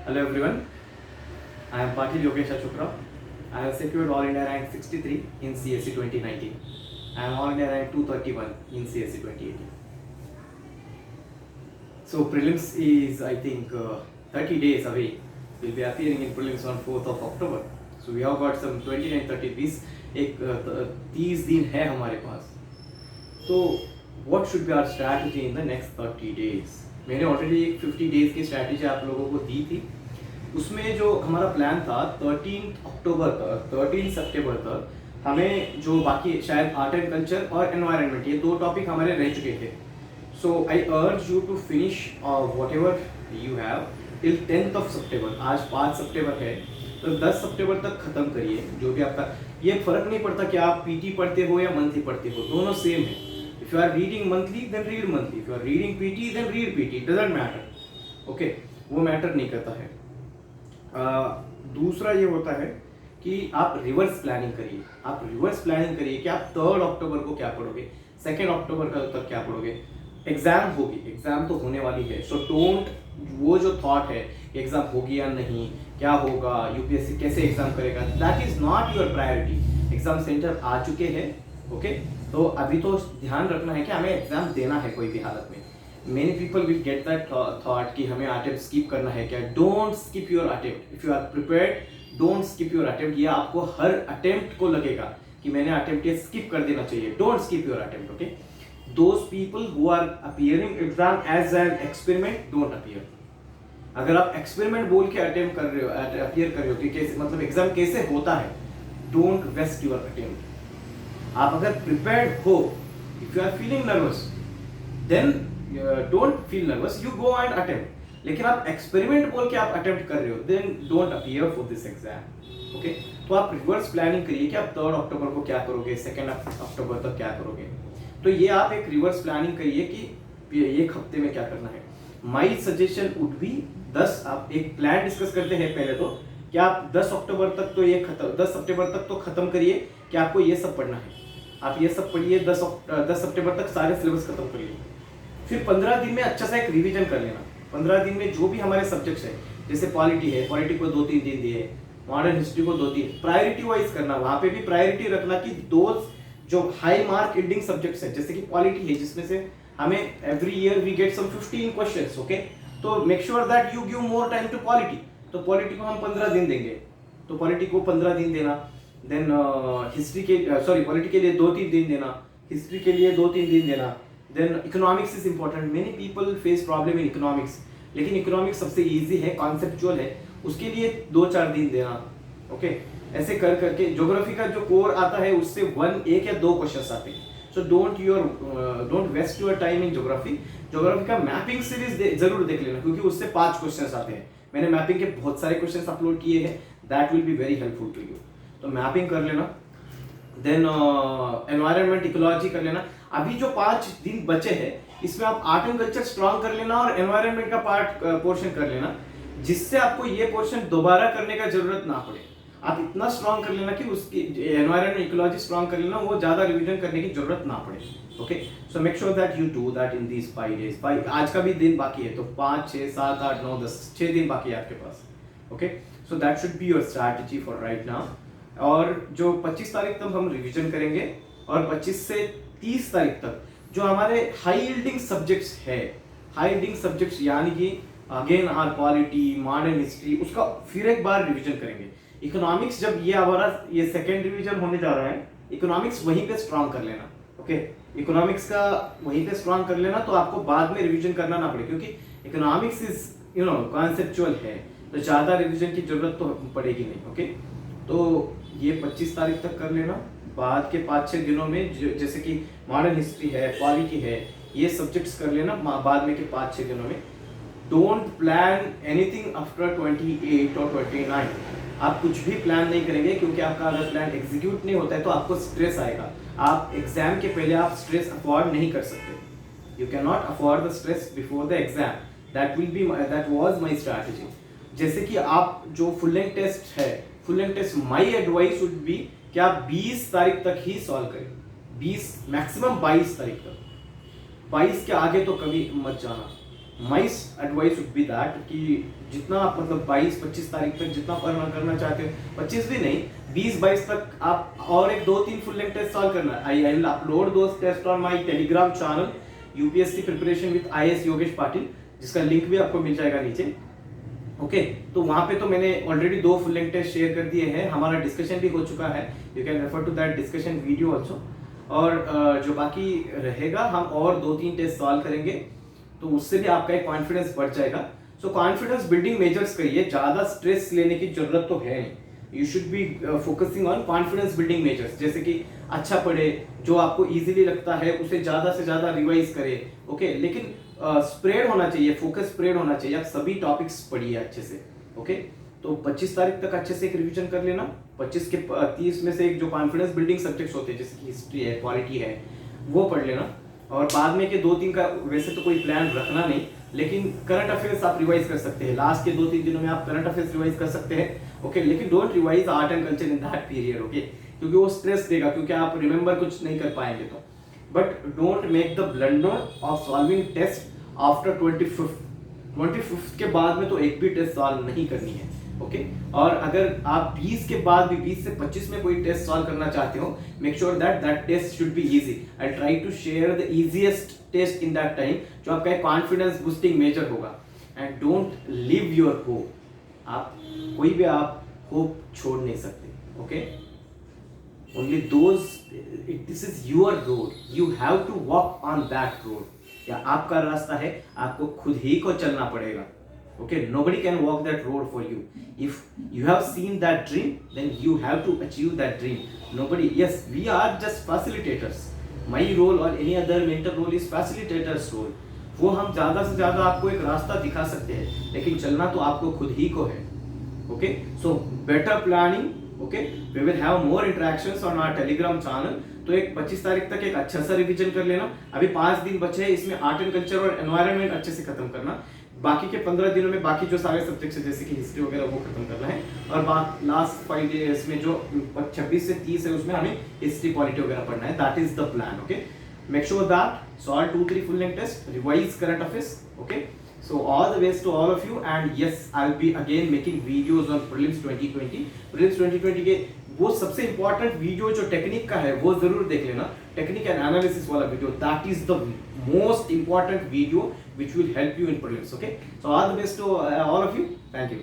Hello everyone, I am Patil Yogesh Achupra. I have secured All India rank 63 in CSE 2019. I am All India rank 231 in CSE 2018. So prelims is I think 30 days away. We'll be appearing in prelims on 4th of October. So we have got some 29-30 20 एक 30 दिन है हमारे पास. तो what should be our strategy in the next 30 days? मैंने already एक 50 days की strategy आप लोगों को दी थी. उसमें जो हमारा प्लान था 13 अक्टूबर तक 13 सितंबर तक हमें जो बाकी शायद आर्ट एंड कल्चर और एनवायरनमेंट ये दो टॉपिक हमारे रह चुके थे. So I urge you to finish whatever you have till 10th of September. आज 5 सितंबर है तो 10 सितंबर तक खत्म करिए जो भी आपका. ये फर्क नहीं पड़ता कि आप पीटी पढ़ते हो या मंथली पढ़ते हो, दोनों सेम है. If you are reading monthly, then read monthly. If you are reading PT, then read PT. It doesn't matter. Okay, वो मैटर नहीं करता है. दूसरा ये होता है कि आप रिवर्स प्लानिंग करिए. आप रिवर्स प्लानिंग करिए कि आप 3rd अक्टूबर को क्या पढ़ोगे, 2nd अक्टूबर तक क्या पढ़ोगे. एग्जाम होगी, एग्जाम तो होने वाली है. सो डोंट वो जो थॉट है कि एग्जाम होगी या नहीं, क्या होगा, यूपीएससी कैसे एग्जाम करेगा, that is not your priority. Exam centre आ चुके हैं. ओके, तो अभी तो ध्यान रखना है कि हमें एग्जाम देना है कोई भी हालत में. Many people will get that thought कि हमें अटेम्प्ट स्किप करना है. क्या? Don't skip your attempt. If you are prepared, don't skip your attempt. ये आपको हर अटेम्प्ट को लगेगा कि मैंने अटेम्प्ट ये स्किप कर देना चाहिए. Don't skip your attempt. Okay, those people who are appearing exam as an experiment, don't appear. अगर आप एक्सपेरिमेंट बोल के अटेम्प्ट कर रहे हो, अपीयर कर रहे हो कि कैसे, मतलब एग्जाम कैसे होता है, डोंट वेस्ट योर अटेम्प्ट. आप अगर प्रिपेयर्ड हो, if you are feeling nervous, then don't feel nervous, you go and attempt. लेकिन आप एक्सपेरिमेंट बोल के आप अटेम्प्ट कर रहे हो, then don't appear for this exam. Okay, तो आप रिवर्स प्लानिंग करिए कि आप 3rd अक्टूबर को क्या करोगे, 2nd अक्टूबर तक क्या करोगे. तो ये आप एक रिवर्स प्लानिंग करिए कि एक हफ्ते में क्या करना है. माई सजेशन वुड बी 10, आप एक प्लान डिस्कस करते हैं पहले तो कि आप 10 अक्टूबर तक तो ये खत्म, 10 सितंबर तक तो खत्म करिए कि आपको ये सब पढ़ना है. आप ये सब पढ़िए, 10 सितंबर तक सारे सिलेबस खत्म करिए. फिर 15 दिन में अच्छा सा एक रिवीजन कर लेना. 15 दिन में जो भी हमारे सब्जेक्ट्स है, जैसे पॉलिटी है, पॉलिटी को 2-3 दिन दिए, मॉडर्न हिस्ट्री को 2-3, प्रायोरिटी वाइज करना. वहां पे भी प्रायोरिटी रखना कि दो जो हाई मार्क एंडिंग सब्जेक्ट्स है, जैसे कि पॉलिटी है जिसमें से हमें every year we get some 15 questions. Okay, तो make sure that you give more time to polity. तो पॉलिटी को हम 15 दिन देंगे, तो पॉलिटी को 15 दिन देना. देन हिस्ट्री के पॉलिटी के लिए 2-3 दिन देना, हिस्ट्री के लिए 2-3 दिन देना. Then economics is important. Many people face problem in economics, लेकिन इकोनॉमिक्स सबसे इजी है, कॉन्सेप्चुअल है, उसके लिए 2-4 दिन देना. ओके, ऐसे कर करके ज्योग्राफी का जो कोर आता है उससे 1 या 2 क्वेश्चंस आते हैं. So don't waste your time in geography. Geography का मैपिंग सीरीज जरूर देख लेना, क्योंकि उससे 5 क्वेश्चंस आते हैं. मैंने मैपिंग के बहुत सारे क्वेश्चंस अपलोड किए हैं, that will be very helpful to you. तो मैपिंग कर लेना. देन एनवायरनमेंट, इकोलॉजी कर लेना. अभी जो 5 दिन बचे हैं इसमें आप आर्ट एंड कल्चर स्ट्रॉन्ग कर लेना और एनवायरनमेंट का पार्ट पोर्शन कर लेना, जिससे आपको ये पोर्शन दोबारा करने का जरूरत ना पड़े. आप इतना स्ट्रॉन्ग कर लेना कि उसकी एनवायरनमेंट, इकोलॉजी स्ट्रॉन्ग कर लेना, वो ज्यादा रिवीजन करने की जरूरत ना पड़े. Okay, so make sure that you do that in these 5 days. आज का भी दिन बाकी है, तो 5, 6, 7, 8, 9, 10, 6 दिन बाकी है आपके पास. Okay, so that should be your strategy for right now. और जो 25 तारीख तक हम रिवीजन करेंगे और 25 से 30 तारीख तक जो हमारे हाई यील्डिंग सब्जेक्ट्स है, हाई यील्डिंग सब्जेक्ट्स यानी कि again are polity, modern history, उसका फिर एक बार रिवीजन करेंगे. इकोनॉमिक्स जब ये हमारा ये सेकेंड रिवीजन होने जा रहा है, इकोनॉमिक्स वहीं पे स्ट्रॉन्ग कर लेना. ओके, इकोनॉमिक्स का वहीं पे स्ट्रॉन्ग कर लेना, तो आपको बाद में रिवीजन करना ना पड़े, क्योंकि इकोनॉमिक्स इज कॉन्सेप्चुअल है, तो ज्यादा रिवीजन की जरूरत तो पड़ेगी नहीं. ओके, तो ये 25 तारीख तक कर लेना. बाद के 5-6 दिनों में जैसे कि मॉडर्न हिस्ट्री है, पॉलिटी है, ये सब्जेक्ट्स कर लेना बाद में के 5-6 दिनों में. डोंट प्लान एनीथिंग आफ्टर 28 और 29. आप कुछ भी प्लान नहीं करेंगे, क्योंकि आपका अगर प्लान एग्जीक्यूट नहीं होता है तो आपको स्ट्रेस आएगा. आप एग्जाम के पहले आप स्ट्रेस अफोर्ड नहीं कर सकते. You cannot afford the stress before the exam. That was my strategy. जैसे कि आप जो फुल लेंथ टेस्ट है, full length test my advice would be कि आप 20 तारीख तक ही सॉल्व करें. 20 मैक्सिमम 22 तारीख तक. 22 के आगे तो कभी मत जाना. My advice would B that कि जितना आप मतलब 22-25 तारीख तक जितना करना चाहते हो, 25 भी नहीं, 20-22 तक आप और एक 2-3 फुल लेंथ टेस्ट सॉल्व करना। I will upload those test on my Telegram channel UPSC preparation with IAS Yogesh Patil, जिसका लिंक भी आपको मिल जाएगा नीचे। ओके तो वहां पे तो मैंने already 2 full length test share कर दिए हैं, हमारा डिस्कशन भी हो चुका है, you can refer to that discussion video also. और जो बाकी रहेगा हम और 2-3 टेस्ट सॉल्व करेंगे, तो उससे भी आपका एक कॉन्फिडेंस बढ़ जाएगा। सो कॉन्फिडेंस बिल्डिंग मेजर्स करिए, ज्यादा स्ट्रेस लेने की जरूरत तो है नहीं। You should be focusing on confidence building measures, जैसे कि अच्छा पढ़े, जो आपको इजीली लगता है उसे ज्यादा से ज्यादा रिवाइज करे। ओके लेकिन स्प्रेड होना चाहिए, फोकस स्प्रेड होना चाहिए, आप सभी टॉपिक्स पढ़िए अच्छे से। ओके तो 25 तारीख तक अच्छे से एक रिवीजन कर लेना। 25 के 30 में से एक जो कॉन्फिडेंस बिल्डिंग सब्जेक्ट्स होते हैं जैसे कि हिस्ट्री है, पॉलिटी है, वो पढ़ लेना। और बाद में के 2-3 का वैसे तो कोई प्लान रखना नहीं, लेकिन करंट अफेयर्स आप रिवाइज कर सकते हैं। लास्ट के 2-3 दिनों में आप करंट अफेयर्स रिवाइज कर सकते हैं। ओके लेकिन don't revise art and culture in that period. Okay क्योंकि वो स्ट्रेस देगा, क्योंकि आप रिमेंबर कुछ नहीं कर पाएंगे। तो but don't make the blunder of solving test after 25th के बाद में तो एक भी टेस्ट सॉल्व नहीं करनी है। ओके और अगर आप 20 के बाद भी 20 से 25 में कोई टेस्ट सॉल्व करना चाहते हो, make sure that that test should be easy. I try to share the easiest test in that time, जो आपका एक कॉन्फिडेंस बूस्टिंग मेजर होगा। And don't leave your hope, आप कोई भी आप होप छोड़ नहीं सकते। Okay only those, this is your road, you have to walk on that road. या आपका रास्ता है, आपको खुद ही को चलना पड़ेगा। Okay, nobody can walk that road for you. If you have seen that dream, then you have to achieve that dream. Nobody, yes, we are just facilitators. My role or any other mentor role is facilitator's role. वो हम ज़्यादा से ज़्यादा आपको एक रास्ता दिखा सकते हैं, लेकिन चलना तो आपको खुद ही को है। Okay, so better planning. Okay, we will have more interactions on our Telegram channel. तो एक 25 तारीख तक एक अच्छा सा रिवीजन कर लेना। अभी 5 दिन बचे हैं, इसमें आर्ट एंड कल्चर और एनवायरनमेंट अच्छे से खत्म करना। बाकी के 15 दिनों में बाकी जो सारे सब्जेक्ट्स है जैसे कि हिस्ट्री वगैरह वो खत्म करना है। और लास्ट 5 डेज में जो 26 से 30 है उसमें हमें हिस्ट्री, पॉलिटी वगैरह पढ़ना है। That is the plan. Okay make sure that solve 2-3 full length test, revise current affairs. Okay so all the best to all of you, and yes I'll be again making videos on prelims 2020 के वो सबसे important video जो technique का है वो जरूर देख लेना, टेक्निक एंड एनालिसिस वाला video. That is the most important video which will help you in prelims. Okay, so all the best to all of you. Thank you.